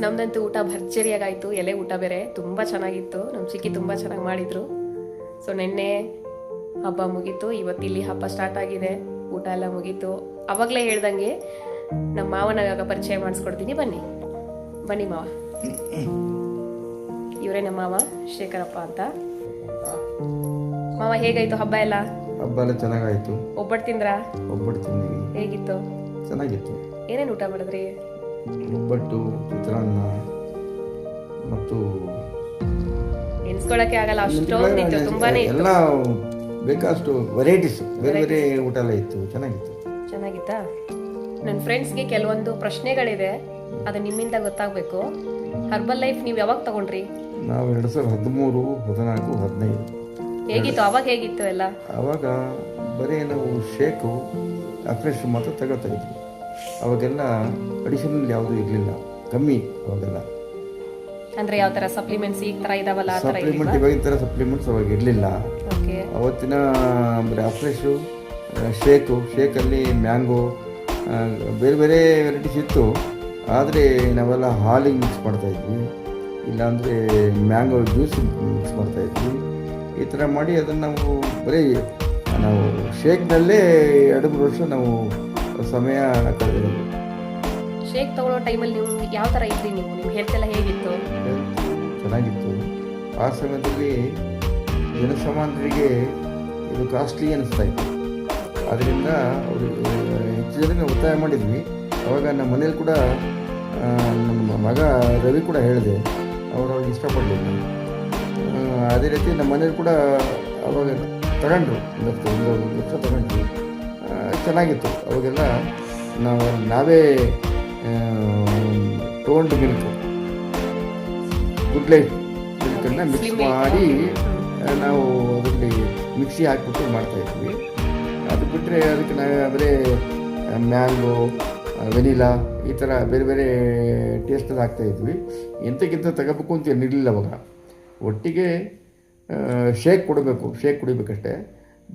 ನಮ್ದಂತೂ ಊಟ ಭರ್ಜರಿಯಾಗಾಯ್ತು. ಎಲೆ ಊಟ ಬೇರೆ ತುಂಬ ಚೆನ್ನಾಗಿತ್ತು. ನಮ್ಮ ಚಿಕ್ಕಿ ತುಂಬ ಚೆನ್ನಾಗಿ ಮಾಡಿದ್ರು. ಸೊ ನಿನ್ನೆ ಹಬ್ಬ ಮುಗೀತು, ಇವತ್ತಿಲ್ಲಿ ಹಬ್ಬ ಸ್ಟಾರ್ಟ್ ಆಗಿದೆ. ಊಟ ಎಲ್ಲ ಮುಗೀತು. ಅವಾಗಲೇ ಹೇಳ್ದಂಗೆ ನಮ್ಮ ಮಾವನಾಗ ಪರಿಚಯ ಮಾಡಿಸ್ಕೊಡ್ತೀನಿ. ಬನ್ನಿ ಬನ್ನಿ ಮಾವ. ಇವರೇ ನಮ್ಮ ಮಾವ ಶೇಖರಪ್ಪ ಅಂತ. ಮಾವ ಹೇಗಾಯ್ತು ಹಬ್ಬ ಎಲ್ಲ? ಹಬ್ಬ ಎಲ್ಲ ಚೆನ್ನಾಗಾಯ್ತು. ಒಬ್ಬಟ್ಟು ತಿಂದ್ರಾ? ಒಬ್ಬಟ್ಟು ತಿಂದ್ವಿ. ಹೇಗಿತ್ತು? ಚೆನ್ನಾಗಿತ್ತು. ಏನೇನು ಊಟ ಮಾಡಿದ್ರಿ? ಒಬ್ಬಟ್ಟು, ಚಿತ್ರಾನ್ನ ಮತ್ತು ಎನ್ಸ್ಕೊಳಕ್ಕೆ ಆಗಲ್ಲ ಅಷ್ಟೊಂದಿತ್ತು, ತುಂಬಾನೇ ಇತ್ತು. ಎಲ್ಲ ಬೇಕಾದಷ್ಟು ವೆರೈಟೀಸ್, ಬೇರೆ ಬೇರೆ ಊಟ ಎಲ್ಲ ಇತ್ತು. ಚೆನ್ನಾಗಿತ್ತು. ಚೆನ್ನಾಗಿತ್ತಾ? ನನ್ನ ಫ್ರೆಂಡ್ಸ್ಗೆ ಕೆಲವೊಂದು ಪ್ರಶ್ನೆಗಳಿದೆ, ಅದು ನಿಮ್ಮಿಂದ ಗೊತ್ತಾಗಬೇಕು. ಹರ್ಬಲ್ ಲೈಫ್ ನೀವು ಯಾವಾಗ ತಗೊಂಡ್ರಿ? ನಾವು 2013, 14, 15. ಹೇಗಿತ್ತು ಅವಾಗ? ಹೇಗಿತ್ತು ಎಲ್ಲ? ಆವಾಗ ಬರೀ ನಾವು ಶೇಕು ಫ್ರೆಶ್ ಮಾತ್ರ ತಗೋತಾ ಇದ್ವಿ. ಅವಾಗೆಲ್ಲ ಅಡಿಷನಲ್ ಯಾವುದೂ ಇರಲಿಲ್ಲ, ಕಮ್ಮಿ ಅವಾಗೆಲ್ಲ. ಅಂದ್ರೆ ಯಾವ ತರ ಸಪ್ಲಿಮೆಂಟ್ಸ್ ಈ ತರ ಇದಾವಲ್ಲ ಆ ತರ ಸಪ್ಲಿಮೆಂಟ್ ಇವಾಗಿನ ಥರ ಸಪ್ಲಿಮೆಂಟ್ಸ್ ಅವಾಗ ಇರಲಿಲ್ಲ. ಓಕೆ. ಅವತ್ತಿನ ಬರೀ ಅಫ್ರೆಶು, ಶೇಕಲ್ಲಿ ಮ್ಯಾಂಗೋ, ಬೇರೆ ಬೇರೆ ವೆರೈಟೀಸ್ ಇತ್ತು. ಆದರೆ ನಾವೆಲ್ಲ ಹಾಲಿಗೆ ಮಿಕ್ಸ್ ಮಾಡ್ತಾಯಿದ್ವಿ, ಇಲ್ಲಾಂದರೆ ಮ್ಯಾಂಗೋ ಜ್ಯೂಸ್ ಮಿಕ್ಸ್ ಮಾಡ್ತಾಯಿದ್ವಿ. ಈ ಥರ ಮಾಡಿ ಅದನ್ನು ನಾವು ಬರೀ ನಾವು ಶೇಕ್ನಲ್ಲೇ 2-3 ವರ್ಷ ನಾವು ಸಮಯ ಕಳೆದಿರೋದು. ಶೇಕ್ ತಗೊಳ್ಳೋ ಟೈಮಲ್ಲಿ ನೀವು ಯಾವ ಥರ ಇದ್ರಿ? ನಿಮ್ಮ ಹೆಲ್ತ್ ಎಲ್ಲ ಹೇಗಿತ್ತು? ಚೆನ್ನಾಗಿತ್ತು. ಆ ಸಮಯದಲ್ಲಿ ಜನಸಾಮಾನ್ಯರಿಗೆ ಇದು ಕಾಸ್ಟ್ಲಿ ಅನ್ನಿಸ್ತಾ ಇತ್ತು. ಅದರಿಂದ ಅವರು ಹೆಚ್ಚು ಜನರಿಗೆ ಒತ್ತಾಯ ಮಾಡಿದ್ವಿ. ಅವಾಗ ನಮ್ಮ ಮನೇಲಿ ಕೂಡ ನಮ್ಮ ಮಗ ರವಿ ಕೂಡ ಹೇಳಿದೆ, ಅವರು ಇಷ್ಟಪಡಲಿಲ್ಲ. ಅದೇ ರೀತಿ ನಮ್ಮ ಮನೇಲಿ ಕೂಡ ಅವಾಗ ತಗೊಂಡ್ರು, ಒಂದು ವರ್ಷ ತಗೊಂಡ್ರು. ಚೆನ್ನಾಗಿತ್ತು. ಅವಾಗೆಲ್ಲ ನಾವೇ ಟೋಂಡ್ ಮಿಲ್ಕ್, ಗುಡ್ ಲೈಫ್ ಮಿಲ್ಕನ್ನು ಮಿಕ್ಸ್ ಮಾಡಿ ನಾವು ಅದರಲ್ಲಿ ಮಿಕ್ಸಿ ಹಾಕಿಬಿಟ್ಟು ಮಾಡ್ತಾಯಿದ್ವಿ. ಅದು ಬಿಟ್ಟರೆ ಅದಕ್ಕೆ ನಾವು ಬರೀ ಮ್ಯಾಂಗೋ, ವೆನಿಲಾ ಈ ಥರ ಬೇರೆ ಬೇರೆ ಟೇಸ್ಟಲ್ಲಿ ಹಾಕ್ತಾಯಿದ್ವಿ. ಎಂಥಕ್ಕಿಂತ ತಗೋಬೇಕು ಅಂತ ಏನಿರಲಿಲ್ಲ ಅವಾಗ. ಒಟ್ಟಿಗೆ ಶೇಕ್ ಕುಡಿಬೇಕಷ್ಟೇ.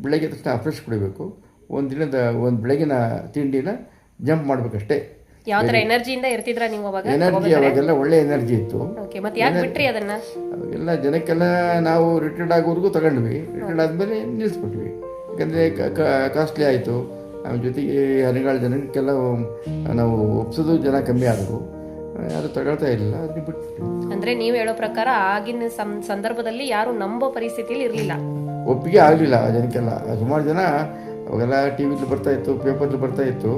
ಬೆಳಗ್ಗೆ ತಕ್ಷಣ ಫ್ರೆಶ್ ಕುಡಿಬೇಕು. ಒಂದು ಬೆಳಗಿನ ತಿಂಡಿನ ಜಂಪ್ ಮಾಡಬೇಕಷ್ಟೇ. ಯಾವ ಥರ ಎನರ್ಜಿಯಿಂದ ಇರ್ತಿದ್ರಾ ನೀವು ಅವಾಗ? ಎನರ್ಜಿ ಅವಾಗೆಲ್ಲ ಒಳ್ಳೆ ಎನರ್ಜಿ ಇತ್ತು. ಓಕೆ, ಮತ್ತೆ ಯಾಕೆ ಬಿಟ್ರಿ ಅದನ್ನ? ಅವಾಗೆಲ್ಲ ಜನಕ್ಕೆಲ್ಲ ನಾವು ರಿಟೈರ್ಡ್ ಆಗೋವರೆಗೂ ತಗೊಂಡ್ವಿ. ರಿಟೈರ್ಡ್ ಆದಮೇಲೆ ನಿಲ್ಲಿಸ್ಬಿಟ್ವಿ. ಯಾಕಂದರೆ ಕಾಸ್ಟ್ಲಿ ಆಯಿತು. ಆಮೇಲೆ ಜೊತೆಗೆ ಹರಿಗಾಳು ಜನಕ್ಕೆಲ್ಲ ನಾವು ಒಪ್ಸೋದು ಜನ ಕಮ್ಮಿ ಆದರು. ಯಾರು ತಗೊಳ್ತಾ ಇಲ್ಲ, ಅದನ್ನ ಬಿಟ್ಟು. ಅಂದರೆ ನೀವು ಹೇಳೋ ಪ್ರಕಾರ ಆಗಿನ ಸಂದರ್ಭದಲ್ಲಿ ಯಾರು ನಂಬೋ ಪರಿಸ್ಥಿತಿಯಲ್ಲಿ ಇರಲಿಲ್ಲ, ಒಪ್ಪಿಗೆ ಆಗಲಿಲ್ಲ ಜನಕ್ಕೆಲ್ಲ. ಸುಮಾರು ಜನ ಅವಾಗೆಲ್ಲ ಟಿ ವಿಲಿ ಬರ್ತಾಯಿತ್ತು, ಪೇಪರ್ಲಿ ಬರ್ತಾಯಿತ್ತು,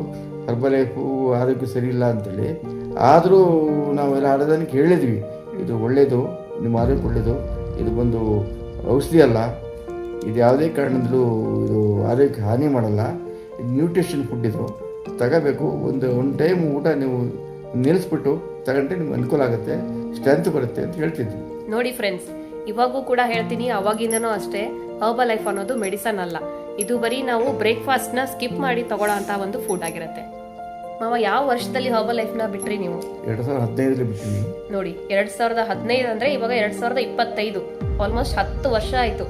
ಹರ್ಬಲ್ ಲೈಫು ಆರೋಗ್ಯ ಸರಿ ಇಲ್ಲ ಅಂತೇಳಿ. ಆದರೂ ನಾವೆಲ್ಲ ಆಡೋದಕ್ಕೆ ಹೇಳಿದ್ವಿ, ಇದು ಒಳ್ಳೆಯದು, ನಿಮ್ಮ ಆರೋಗ್ಯ ಒಳ್ಳೆಯದು, ಇದು ಬಂದು ಔಷಧಿ ಅಲ್ಲ, ಇದು ಯಾವುದೇ ಕಾರಣದಲ್ಲೂ ಇದು ಆರೋಗ್ಯಕ್ಕೆ ಹಾನಿ ಮಾಡಲ್ಲ, ಇದು ನ್ಯೂಟ್ರಿಷನ್ ಫುಡ್, ಇದು ತಗೋಬೇಕು. ಒಂದು ಟೈಮ್ ಊಟ ನೀವು ನಿಲ್ಲಿಸ್ಬಿಟ್ಟು ತಗೊಂಡ್ರೆ ನಿಮ್ಗೆ ಅನುಕೂಲ ಆಗುತ್ತೆ, ಸ್ಟ್ರೆಂತ್ ಬರುತ್ತೆ ಅಂತ ಹೇಳ್ತಿದ್ವಿ. ನೋಡಿ ಫ್ರೆಂಡ್ಸ್, ಇವಾಗೂ ಕೂಡ ಹೇಳ್ತೀನಿ, ಅವಾಗಿಂದನೂ ಅಷ್ಟೇ, ಹರ್ಬಲ್ ಲೈಫ್ ಅನ್ನೋದು ಮೆಡಿಸನ್ ಅಲ್ಲ. ಇದು ಬರೀ ನಾವು ಬ್ರೇಕ್ಫಾಸ್ಟ್ನ ಸ್ಕಿಪ್ ಮಾಡಿ ತಗೊಳ್ಳೋ ಅಂತ ಒಂದು ಫುಡ್ ಆಗಿರುತ್ತೆ. ಮಾವ, ಯಾವ ವರ್ಷದಲ್ಲಿ ಹರ್ಬಲ್ ಲೈಫ್ನ ಬಿಟ್ರಿ ನೀವು? 2015 ಬಿಟ್ಟಿನಿ. ನೋಡಿ, 2015 ಅಂದರೆ ಇವಾಗ 2025, ಆಲ್ಮೋಸ್ಟ್ 10 ವರ್ಷ ಆಯಿತು.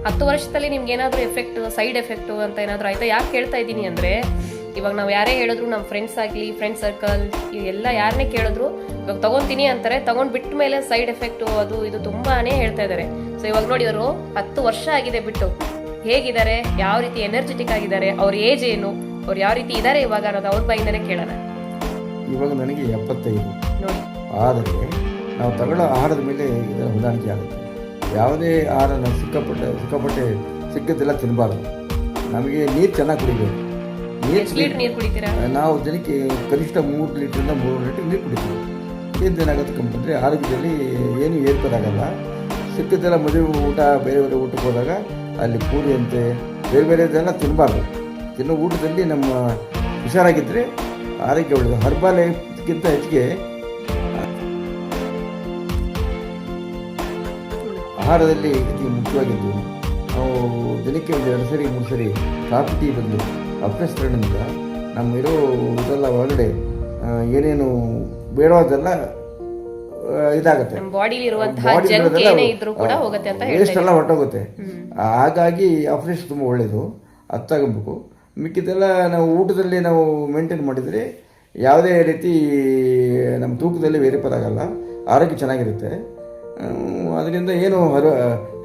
10 ವರ್ಷದಲ್ಲಿ ನಿಮ್ಗೆ ಏನಾದರೂ ಎಫೆಕ್ಟ್, ಸೈಡ್ ಎಫೆಕ್ಟು ಅಂತ ಏನಾದರೂ ಆಯಿತಾ? ಯಾಕೆ ಹೇಳ್ತಾ ಇದ್ದೀನಿ ಅಂದರೆ, ಇವಾಗ ನಾವು ಯಾರೇ ಹೇಳಿದ್ರು, ನಮ್ಮ ಫ್ರೆಂಡ್ಸ್ ಆಗಲಿ, ಫ್ರೆಂಡ್ ಸರ್ಕಲ್ ಎಲ್ಲ ಯಾರನ್ನೇ ಕೇಳಿದ್ರು ಇವಾಗ ತೊಗೊತೀನಿ ಅಂತಾರೆ. ತೊಗೊಂಡು ಬಿಟ್ಟ ಮೇಲೆ ಸೈಡ್ ಎಫೆಕ್ಟು ಅದು ಇದು ತುಂಬಾ ಹೇಳ್ತಾ ಇದ್ದಾರೆ. ಸೊ ಇವಾಗ ನೋಡಿ, ಅವರು 10 ವರ್ಷ ಆಗಿದೆ ಬಿಟ್ಟು, ಹೇಗಿದ್ದಾರೆ, ಯಾವ ರೀತಿ ಎನರ್ಜೆಟಿಕ್ ಆಗಿದ್ದಾರೆ, ಅವ್ರ ಏಜ್ ಏನು, ಅವ್ರು ಯಾವ ರೀತಿ ಇದ್ದಾರೆ ಇವಾಗ ಅನ್ನೋದು ಅವ್ರ ಬಾಯಿಂದನೇ ಕೇಳೋಣ. ಇವಾಗ ನನಗೆ 75 ನೋಡಿ. ಆದರೆ ನಾವು ತಗೊಳ್ಳೋ ಆಹಾರದ ಮೇಲೆ ಇದರ ಹೊಂದಾಣಿಕೆ ಆಗುತ್ತೆ. ಯಾವುದೇ ಆಹಾರ ನಾವು ಸಿಕ್ಕಾಪಟ್ಟೆ ಸಿಕ್ಕದ್ದೆಲ್ಲ ತಿನ್ನಬಾರ್ದು. ನಮಗೆ ನೀರು ಚೆನ್ನಾಗಿ ಕುಡಿಬೇಕು. ನೀರು ಕುಡಿತೀರಾ? ನಾವು ದಿನಕ್ಕೆ ಕನಿಷ್ಠ 3 ಲೀಟ್ರಿಂದ 3 ಲೀಟರ್ ನೀರು ಕುಡಿತೀವಿ. ಏನಾಗುತ್ತೆ ಕಂಪಂದರೆ ಆರೋಗ್ಯದಲ್ಲಿ ಏನೂ ಏರ್ಪದಾಗಲ್ಲ. ಸಿಕ್ಕಿದ್ದೆಲ್ಲ ಮದುವೆ ಊಟ, ಬೇರೆ ಬೇರೆ ಊಟಕ್ಕೆ ಹೋದಾಗ ಅಲ್ಲಿ ಪೂರಿ ಅಂತೆ ಬೇರೆ ಬೇರೆದೆಲ್ಲ ತಿನ್ನಬಾರ್ದು. ತಿನ್ನೋ ಊಟದಲ್ಲಿ ನಮ್ಮ ಹುಷಾರಾಗಿದ್ದರೆ ಆರೋಗ್ಯ ಒಳ್ಳೆಯದು. ಹರ್ಬಲ್ ಲೈಫ್ಗಿಂತ ಹೆಚ್ಚಿಗೆ ಆಹಾರದಲ್ಲಿ ಅತಿ ಮುಖ್ಯವಾಗಿದ್ದು, ನಾವು ದಿನಕ್ಕೆ 2 ಸರಿ 3 ಸರಿ ಕಾಫಿ ಟೀ ಬಂದು ಅಭ್ಯಸ್ತರಣದಿಂದ ನಮ್ಮ ಇರೋ ಇದೆಲ್ಲ ಒಳಗಡೆ ಏನೇನು ಬೇಡವಾದೆಲ್ಲ ಇದಾಗುತ್ತೆ, ವೇಸ್ಟ್ ಎಲ್ಲ ಹೊರಟೋಗುತ್ತೆ. ಹಾಗಾಗಿ ಫ್ರೆಶ್ ತುಂಬ ಒಳ್ಳೆಯದು, ಅದು ತಗೋಬೇಕು. ಮಿಕ್ಕಿದೆಲ್ಲ ನಾವು ಊಟದಲ್ಲಿ ನಾವು ಮೇಂಟೈನ್ ಮಾಡಿದರೆ ಯಾವುದೇ ರೀತಿ ನಮ್ಮ ತೂಕದಲ್ಲಿ ವೇರಿಪರ್ ಆಗಲ್ಲ, ಆರೋಗ್ಯ ಚೆನ್ನಾಗಿರುತ್ತೆ. ಅದರಿಂದ ಏನು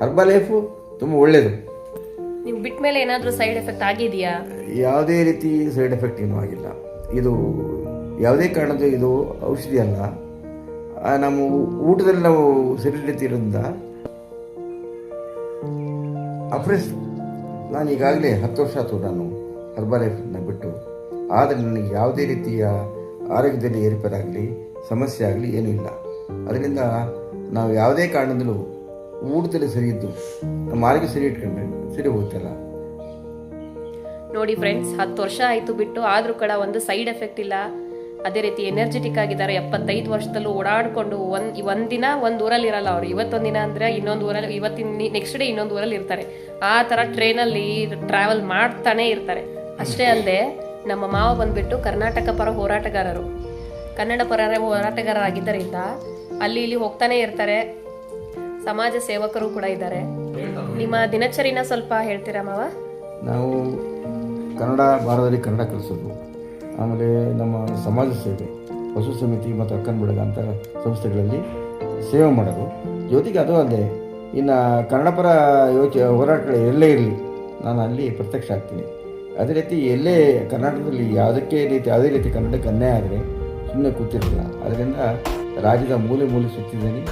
ಹರ್ಬಲ್ ಲೈಫು ತುಂಬ ಒಳ್ಳೆಯದು. ನೀವು ಬಿಟ್ಟ ಮೇಲೆ ಏನಾದರೂ ಸೈಡ್ ಎಫೆಕ್ಟ್ ಆಗಿದೆಯಾ? ಯಾವುದೇ ರೀತಿ ಸೈಡ್ ಎಫೆಕ್ಟ್ ಏನೂ ಆಗಿಲ್ಲ. ಇದು ಯಾವುದೇ ಕಾರಣದ್ದು ಇದು ಔಷಧಿ ಅಲ್ಲ. ನಮ್ಮ ಊಟದಲ್ಲಿ ನಾವು ಸರಿ ರೀತಿ ಇರೋದ್ರಿಂದ ಅಫ್ರೆಶ್ ನಾನು ಈಗಾಗಲೇ 10 ವರ್ಷ ಆಯಿತು ನಾನು ಹರ್ಬಲ್ ಲೈಫನ್ನ ಬಿಟ್ಟು. ಆದರೆ ನನಗೆ ಯಾವುದೇ ರೀತಿಯ ಆರೋಗ್ಯದಲ್ಲಿ ಏರ್ಪೇರಾಗಲಿ ಸಮಸ್ಯೆ ಆಗಲಿ ಏನೂ ಇಲ್ಲ. ಅದರಿಂದ ನಾವು ಯಾವುದೇ ಕಾರಣದಲ್ಲೂ ಊಟದಲ್ಲಿ ಸರಿ ಇದ್ದು ನಮ್ಮ ಆರೋಗ್ಯ ಸರಿ ಇಟ್ಕೊಂಡ್ರೆ ಸರಿ ಹೋಗ್ತಲ್ಲ. ನೋಡಿ ಫ್ರೆಂಡ್ಸ್, 10 ವರ್ಷ ಆಯಿತು ಬಿಟ್ಟು, ಆದರೂ ಕೂಡ ಒಂದು ಸೈಡ್ ಎಫೆಕ್ಟ್ ಇಲ್ಲ. ಅದೇ ರೀತಿ ಎನರ್ಜೆಟಿಕ್ ಆಗಿದ್ದಾರೆ. 75 ವರ್ಷದಲ್ಲೂ ಓಡಾಡಿಕೊಂಡು ಒಂದಿನ ಒಂದು ಊರಲ್ಲಿ ಇರಲ್ಲ ಅವರು. ಇವತ್ತೊಂದು ದಿನ ಅಂದರೆ ಇನ್ನೊಂದು ಊರಲ್ಲಿ, ನೆಕ್ಸ್ಟ್ ಡೇ ಇನ್ನೊಂದು ಊರಲ್ಲಿ ಇರ್ತಾರೆ. ಆ ಥರ ಟ್ರೈನಲ್ಲಿ ಟ್ರಾವೆಲ್ ಮಾಡ್ತಾನೆ ಇರ್ತಾರೆ. ಅಷ್ಟೇ ಅಲ್ಲದೆ ನಮ್ಮ ಮಾವ ಬಂದ್ಬಿಟ್ಟು ಕರ್ನಾಟಕ ಪರ ಹೋರಾಟಗಾರರು, ಕನ್ನಡ ಪರ ಹೋರಾಟಗಾರರಾಗಿದ್ದರಿಂದ ಅಲ್ಲಿ ಇಲ್ಲಿ ಹೋಗ್ತಾನೆ ಇರ್ತಾರೆ. ಸಮಾಜ ಸೇವಕರು ಕೂಡ ಇದ್ದಾರೆ. ನಿಮ್ಮ ದಿನಚರಿನ ಸ್ವಲ್ಪ ಹೇಳ್ತೀರಾ ಮಾವ? ನಾವು ಕನ್ನಡ ಭಾರತದಲ್ಲಿ ಕನ್ನಡ ಕಲಿಸೋದು, ಆಮೇಲೆ ನಮ್ಮ ಸಮಾಜ ಸೇವೆ, ಪಶು ಸಮಿತಿ ಮತ್ತು ಅಕ್ಕನ ಬೆಳಗ ಅಂತ ಸಂಸ್ಥೆಗಳಲ್ಲಿ ಸೇವೆ ಮಾಡೋದು. ಜೊತೆಗೆ ಅದು ಅಲ್ಲದೆ ಇನ್ನು ಕನ್ನಡ ಪರ ಹೋರಾಟಗಳು ಎಲ್ಲೇ ಇರಲಿ ನಾನು ಅಲ್ಲಿ ಪ್ರತ್ಯಕ್ಷ ಆಗ್ತೀನಿ. ಅದೇ ರೀತಿ ಎಲ್ಲೇ ಕರ್ನಾಟಕದಲ್ಲಿ ಯಾವುದೇ ರೀತಿ ಕನ್ನಡಕ್ಕೆ ಅನ್ಯಾಯ ಆದರೆ ಸುಮ್ಮನೆ ಕೂತಿರಲಿಲ್ಲ. ಅದರಿಂದ ರಾಜ್ಯದ ಮೂಲೆ ಸುತ್ತಿದ್ದೀನಿ.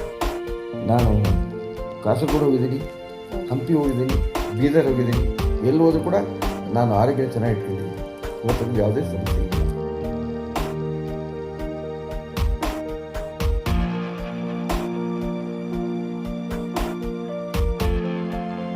ನಾನು ಕಾಸರಗೋಡು ಹೋಗಿದ್ದೀನಿ, ಹಂಪಿ ಹೋಗಿದ್ದೀನಿ, ಬೀದರ್ ಹೋಗಿದ್ದೀನಿ. ಎಲ್ಲಿ ಹೋದರೂ ಕೂಡ ನಾನು ಆರೋಗ್ಯ ಚೆನ್ನಾಗಿ ಇಟ್ಕೊಂಡಿದ್ದೀನಿ. ಇವತ್ತು ಯಾವುದೇ ಸಮಸ್ಯೆ ಇಲ್ಲ.